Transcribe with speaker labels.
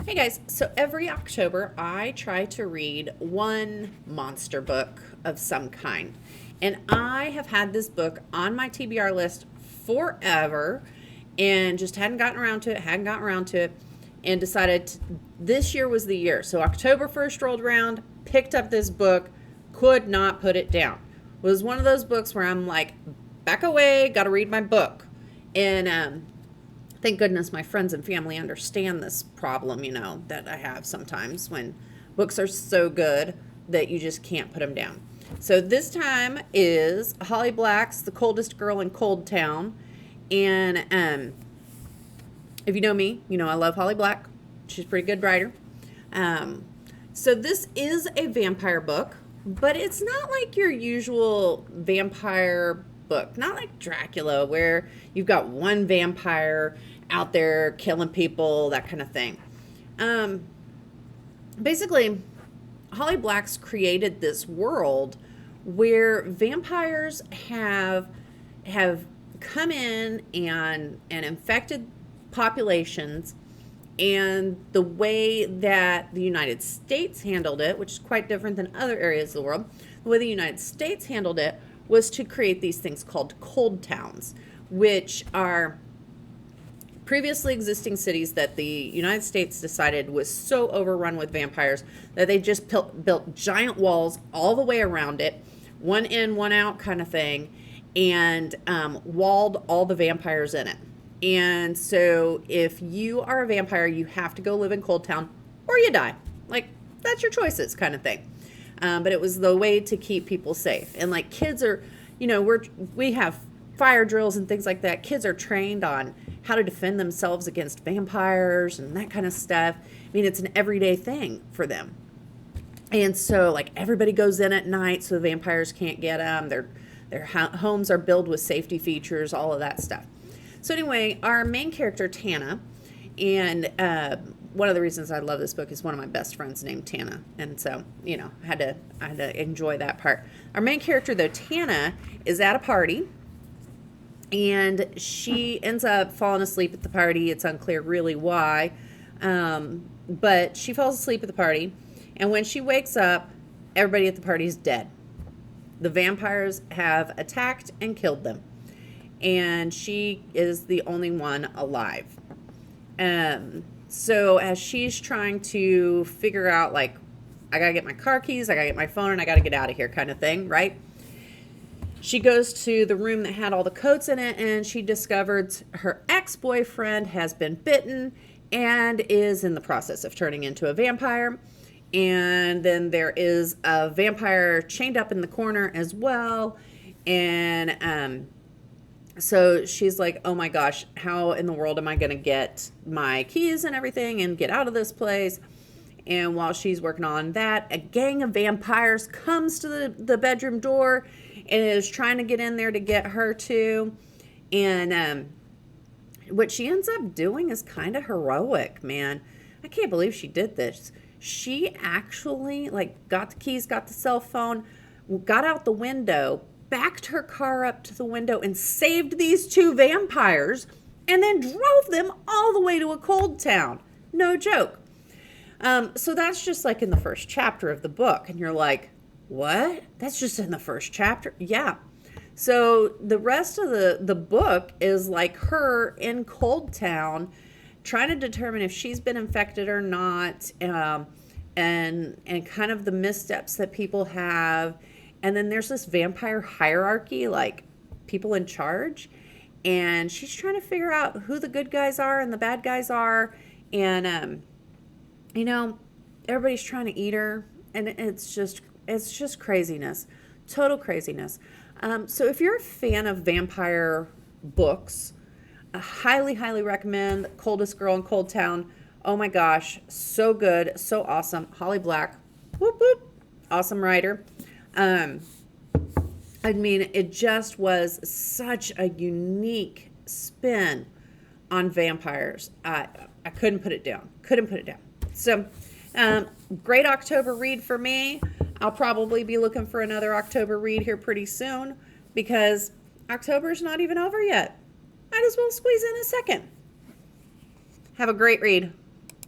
Speaker 1: Hey guys, so every October I try to read one monster book of some kind. And I have had this book on my TBR list forever and just hadn't gotten around to it, and decided this year was the year. So October 1st rolled around, picked up this book, could not put it down. It was one of those books where I'm like, back away, got to read my book. And thank goodness my friends and family understand this problem, that I have sometimes when books are so good that you just can't put them down. So this time is Holly Black's The Coldest Girl in Coldtown. And if you know me, you know I love Holly Black. She's a pretty good writer. So this is a vampire book, but it's not like your usual vampire book. Not like Dracula, where you've got one vampire out there killing people, that kind of thing. Basically, Holly Black's created this world where vampires have come in and infected populations, and the way that the United States handled it, which is quite different than other areas of the world, the way the United States handled it was to create these things called cold towns, which are previously existing cities that the United States decided was so overrun with vampires that they just built giant walls all the way around it, one in, one out kind of thing, and walled all the vampires in it. And so if you are a vampire, you have to go live in Cold Town or you die. Like, that's your choices kind of thing. But it was the way to keep people safe. And like kids are, we have fire drills and things like that. Kids are trained on how to defend themselves against vampires and that kind of stuff. I mean, it's an everyday thing for them. And so like everybody goes in at night so the vampires can't get them. Their homes are built with safety features, all of that stuff. So anyway, our main character, Tana, and one of the reasons I love this book is one of my best friends named Tana. And so, I had to enjoy that part. Our main character, though, Tana, is at a party, and she ends up falling asleep at the party. It's unclear really why, but she falls asleep at the party, and when she wakes up, everybody at the party is dead. The vampires have attacked and killed them, and she is the only one alive. So as she's trying to figure out, like, I gotta get my car keys, I gotta get my phone, and I gotta get out of here kind of thing, right? She goes to the room that had all the coats in it, and she discovers her ex-boyfriend has been bitten and is in the process of turning into a vampire. And then there is a vampire chained up in the corner as well. And so she's like, oh my gosh, how in the world am I going to get my keys and everything and get out of this place? And while she's working on that, a gang of vampires comes to the bedroom door and is trying to get in there to get her too. And what she ends up doing is kind of heroic, man. I can't believe she did this. She actually got the keys, got the cell phone, got out the window, backed her car up to the window and saved these two vampires, and then drove them all the way to a cold town. No joke. So that's just like in the first chapter of the book. And you're like, what? That's just in the first chapter? Yeah. So the rest of the book is like her in Cold Town trying to determine if she's been infected or not, and kind of the missteps that people have. And then there's this vampire hierarchy, like people in charge. And she's trying to figure out who the good guys are and the bad guys are. And, everybody's trying to eat her. And it's just craziness. Total craziness. So if you're a fan of vampire books, I highly, highly recommend Coldest Girl in Cold Town. Oh my gosh, so good, so awesome. Holly Black, whoop whoop, awesome writer. It just was such a unique spin on vampires. I couldn't put it down. So, great October read for me. I'll probably be looking for another October read here pretty soon because October's not even over yet. Might as well squeeze in a second. Have a great read.